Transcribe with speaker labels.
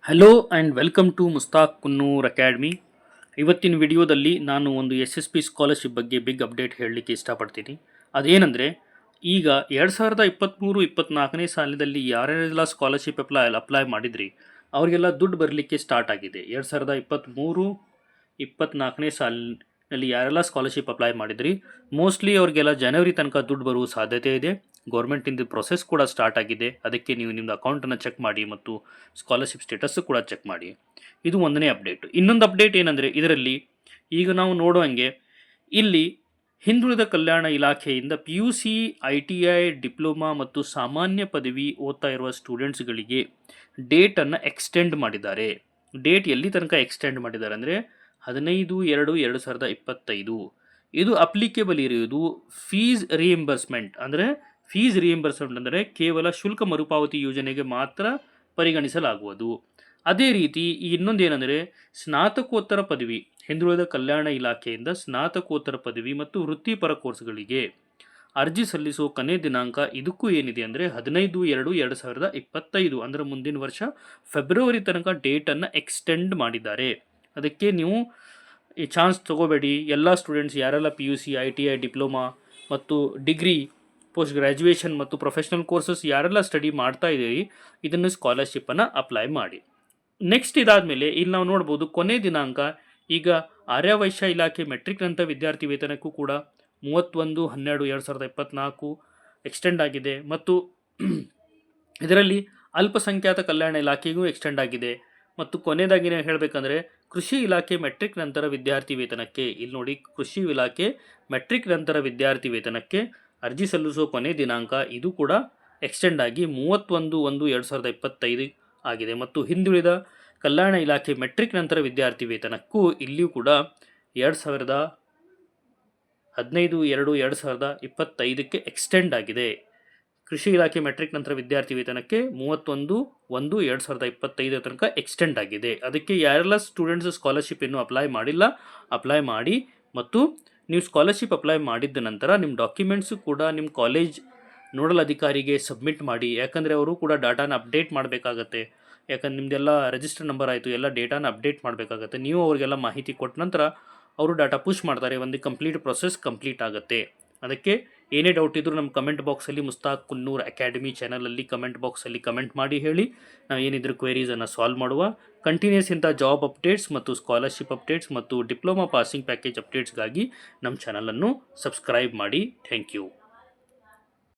Speaker 1: Hello and welcome to Mushtaq Kunnur academy. ಇವತ್ತಿನ ವಿಡಿಯೋದಲ್ಲಿ ನಾನು ಒಂದು SSP ಸ್ಕಾಲರ್ಶಿಪ್ ಬಗ್ಗೆ ಬಿಗ್ ಅಪ್ಡೇಟ್ ಹೇಳಲಿಕ್ಕೆ ಇಷ್ಟಪಡ್ತೀನಿ. ಅದೇನೆಂದರೆ, ಈಗ 2023-24ನೇ ಸಾಲಿನಲ್ಲಿ ಯಾರ್ಯಾರೆಲ್ಲ ಸ್ಕಾಲರ್ಶಿಪ್ ಅಪ್ಲೈ ಮಾಡಿದ್ರಿ ಅವರಿಗೆಲ್ಲ ದುಡ್ಡು ಬರಲಿಕ್ಕೆ ಸ್ಟಾರ್ಟ್ ಆಗಿದೆ. 2023-24ನೇ ಸಾಲಿನಲ್ಲಿ ಯಾರೆಲ್ಲ ಸ್ಕಾಲರ್ಶಿಪ್ ಅಪ್ಲೈ ಮಾಡಿದ್ರಿ ಮೋಸ್ಟ್ಲಿ ಅವರಿಗೆಲ್ಲ ಜನವರಿ ತನಕ ದುಡ್ಡು ಬರುವ ಸಾಧ್ಯತೆ ಇದೆ. ಗೌರ್ಮೆಂಟಿಂದ ಪ್ರೊಸೆಸ್ ಕೂಡ ಸ್ಟಾರ್ಟ್ ಆಗಿದೆ. ಅದಕ್ಕೆ ನೀವು ನಿಮ್ಮದು ಅಕೌಂಟನ್ನು ಚೆಕ್ ಮಾಡಿ ಮತ್ತು ಸ್ಕಾಲರ್ಶಿಪ್ ಸ್ಟೇಟಸ್ಸು ಕೂಡ ಚೆಕ್ ಮಾಡಿ. ಇದು ಒಂದನೇ ಅಪ್ಡೇಟ್. ಇನ್ನೊಂದು ಅಪ್ಡೇಟ್ ಏನಂದರೆ, ಇದರಲ್ಲಿ ಈಗ ನಾವು ನೋಡುವಂಗೆ ಇಲ್ಲಿ ಹಿಂದುಳಿದ ಕಲ್ಯಾಣ ಇಲಾಖೆಯಿಂದ PUC, ITI, ಡಿಪ್ಲೊಮಾ ಮತ್ತು ಸಾಮಾನ್ಯ ಪದವಿ ಓದ್ತಾ ಇರುವ ಸ್ಟೂಡೆಂಟ್ಸ್ಗಳಿಗೆ ಡೇಟನ್ನು ಎಕ್ಸ್ಟೆಂಡ್ ಮಾಡಿದ್ದಾರೆ. ಡೇಟ್ ಎಲ್ಲಿ ತನಕ ಎಕ್ಸ್ಟೆಂಡ್ ಮಾಡಿದ್ದಾರೆ ಅಂದರೆ 15/2/2025. ಇದು ಅಪ್ಲಿಕೇಬಲ್ ಇರುವುದು ಫೀಸ್ ರಿಯಂಬರ್ಸ್ಮೆಂಟ್ ಅಂದರೆ ಕೇವಲ ಶುಲ್ಕ ಮರುಪಾವತಿ ಯೋಜನೆಗೆ ಮಾತ್ರ ಪರಿಗಣಿಸಲಾಗುವುದು. ಅದೇ ರೀತಿ ಇನ್ನೊಂದು ಏನಂದರೆ, ಸ್ನಾತಕೋತ್ತರ ಪದವಿ ಹಿಂದುಳಿದ ಕಲ್ಯಾಣ ಇಲಾಖೆಯಿಂದ ಸ್ನಾತಕೋತ್ತರ ಪದವಿ ಮತ್ತು ವೃತ್ತಿಪರ ಕೋರ್ಸ್ಗಳಿಗೆ ಅರ್ಜಿ ಸಲ್ಲಿಸುವ ಕೊನೆ ದಿನಾಂಕ ಇದಕ್ಕೂ ಏನಿದೆ ಅಂದರೆ 15/2/2025 ಅಂದರೆ ಮುಂದಿನ ವರ್ಷ ಫೆಬ್ರವರಿ ತನಕ ಡೇಟನ್ನು ಎಕ್ಸ್ಟೆಂಡ್ ಮಾಡಿದ್ದಾರೆ. ಅದಕ್ಕೆ ನೀವು ಈ ಚಾನ್ಸ್ ತಗೋಬೇಡಿ. ಎಲ್ಲ ಸ್ಟೂಡೆಂಟ್ಸ್ ಯಾರೆಲ್ಲ PUC, ITI, ಡಿಪ್ಲೊಮಾ ಮತ್ತು ಡಿಗ್ರಿ, ಪೋಸ್ಟ್ ಗ್ರ್ಯಾಜುಯೇಷನ್ ಮತ್ತು ಪ್ರೊಫೆಷ್ನಲ್ ಕೋರ್ಸಸ್ ಯಾರೆಲ್ಲ ಸ್ಟಡಿ ಮಾಡ್ತಾ ಇದ್ದೀರಿ ಇದನ್ನು ಸ್ಕಾಲರ್ಶಿಪ್ಪನ್ನು ಅಪ್ಲೈ ಮಾಡಿ. ನೆಕ್ಸ್ಟ್ ಇದಾದಮೇಲೆ ಇಲ್ಲಿ ನಾವು ನೋಡ್ಬೋದು ಕೊನೆ ದಿನಾಂಕ ಈಗ ಆರ್ಯವೈಶ್ಯ ಇಲಾಖೆ ಮೆಟ್ರಿಕ್ ನಂತರ ವಿದ್ಯಾರ್ಥಿ ವೇತನಕ್ಕೂ ಕೂಡ 31/12/2024 ಎಕ್ಸ್ಟೆಂಡ್ ಆಗಿದೆ ಮತ್ತು ಇದರಲ್ಲಿ ಅಲ್ಪಸಂಖ್ಯಾತ ಕಲ್ಯಾಣ ಇಲಾಖೆಗೂ ಎಕ್ಸ್ಟೆಂಡ್ ಆಗಿದೆ. ಮತ್ತು ಕೊನೆಯದಾಗಿ ಹೇಳಬೇಕಂದ್ರೆ ಕೃಷಿ ಇಲಾಖೆ ಮೆಟ್ರಿಕ್ ನಂತರ ವಿದ್ಯಾರ್ಥಿ ವೇತನಕ್ಕೆ ಇಲ್ಲಿ ನೋಡಿ, ಕೃಷಿ ಇಲಾಖೆ ಮೆಟ್ರಿಕ್ ನಂತರ ವಿದ್ಯಾರ್ಥಿ ವೇತನಕ್ಕೆ ಅರ್ಜಿ ಸಲ್ಲಿಸುವ ಕೊನೆ ದಿನಾಂಕ ಇದು ಕೂಡ ಎಕ್ಸ್ಟೆಂಡ್ ಆಗಿ 31/1/2025 ಆಗಿದೆ. ಮತ್ತು ಹಿಂದುಳಿದ ಕಲ್ಯಾಣ ಇಲಾಖೆ ಮೆಟ್ರಿಕ್ ನಂತರ ವಿದ್ಯಾರ್ಥಿ ವೇತನಕ್ಕೂ ಇಲ್ಲಿಯೂ ಕೂಡ 15/2/2025 ಎಕ್ಸ್ಟೆಂಡ್ ಆಗಿದೆ. ಕೃಷಿ ಇಲಾಖೆ ಮೆಟ್ರಿಕ್ ನಂತರ ವಿದ್ಯಾರ್ಥಿ ವೇತನಕ್ಕೆ 31/1/2025 ತನಕ ಎಕ್ಸ್ಟೆಂಡ್ ಆಗಿದೆ. ಅದಕ್ಕೆ ಯಾರೆಲ್ಲ ಸ್ಟೂಡೆಂಟ್ಸ್ ಸ್ಕಾಲರ್ಶಿಪ್ ಇನ್ನೂ ಅಪ್ಲೈ ಮಾಡಿಲ್ಲ ಅಪ್ಲೈ ಮಾಡಿ. ಮತ್ತು ನೀವು ಸ್ಕಾಲರ್ಶಿಪ್ ಅಪ್ಲೈ ಮಾಡಿದ ನಂತರ ನಿಮ್ಮ ಡಾಕ್ಯುಮೆಂಟ್ಸು ಕೂಡ ನಿಮ್ಮ ಕಾಲೇಜ್ ನೋಡಲ್ ಅಧಿಕಾರಿಗೆ ಸಬ್ಮಿಟ್ ಮಾಡಿ. ಯಾಕಂದರೆ ಅವರು ಕೂಡ ಡಾಟಾನ ಅಪ್ಡೇಟ್ ಮಾಡಬೇಕಾಗತ್ತೆ. ಯಾಕಂದ್ರೆ ನಿಮ್ಮದೆಲ್ಲ ರಿಜಿಸ್ಟರ್ ನಂಬರ್ ಆಯಿತು, ಎಲ್ಲ ಡೇಟಾನ ಅಪ್ಡೇಟ್ ಮಾಡಬೇಕಾಗತ್ತೆ. ನೀವು ಅವರಿಗೆಲ್ಲ ಮಾಹಿತಿ ಕೊಟ್ಟ ನಂತರ ಅವರು ಡಾಟಾ ಪುಷ್ ಮಾಡ್ತಾರೆ. ಒಂದು ಕಂಪ್ಲೀಟ್ ಪ್ರೊಸೆಸ್ ಕಂಪ್ಲೀಟ್ ಆಗುತ್ತೆ. ಅದಕ್ಕೆ ಏನೇ ಡೌಟ್ ಇದ್ದರೂ ನಮ್ಮ ಕಮೆಂಟ್ ಬಾಕ್ಸಲ್ಲಿ ಮುಸ್ತಾಕ್ ಕುನ್ನೂರ್ ಅಕಾಡೆಮಿ ಚಾನಲಲ್ಲಿ ಕಮೆಂಟ್ ಬಾಕ್ಸಲ್ಲಿ ಕಮೆಂಟ್ ಮಾಡಿ ಹೇಳಿ. ನಾವು ಏನಿದ್ರು ಕ್ವೆರೀಸನ್ನು ಸಾಲ್ವ್ ಮಾಡುವ. ಕಂಟಿನ್ಯೂಸ್ ಇಂಥ ಜಾಬ್ ಅಪ್ಡೇಟ್ಸ್ ಮತ್ತು ಸ್ಕಾಲರ್ಶಿಪ್ ಅಪ್ಡೇಟ್ಸ್ ಮತ್ತು ಡಿಪ್ಲೊಮಾ ಪಾಸಿಂಗ್ ಪ್ಯಾಕೇಜ್ ಅಪ್ಡೇಟ್ಸ್ಗಾಗಿ ನಮ್ಮ ಚಾನಲನ್ನು ಸಬ್ಸ್ಕ್ರೈಬ್ ಮಾಡಿ. Thank you.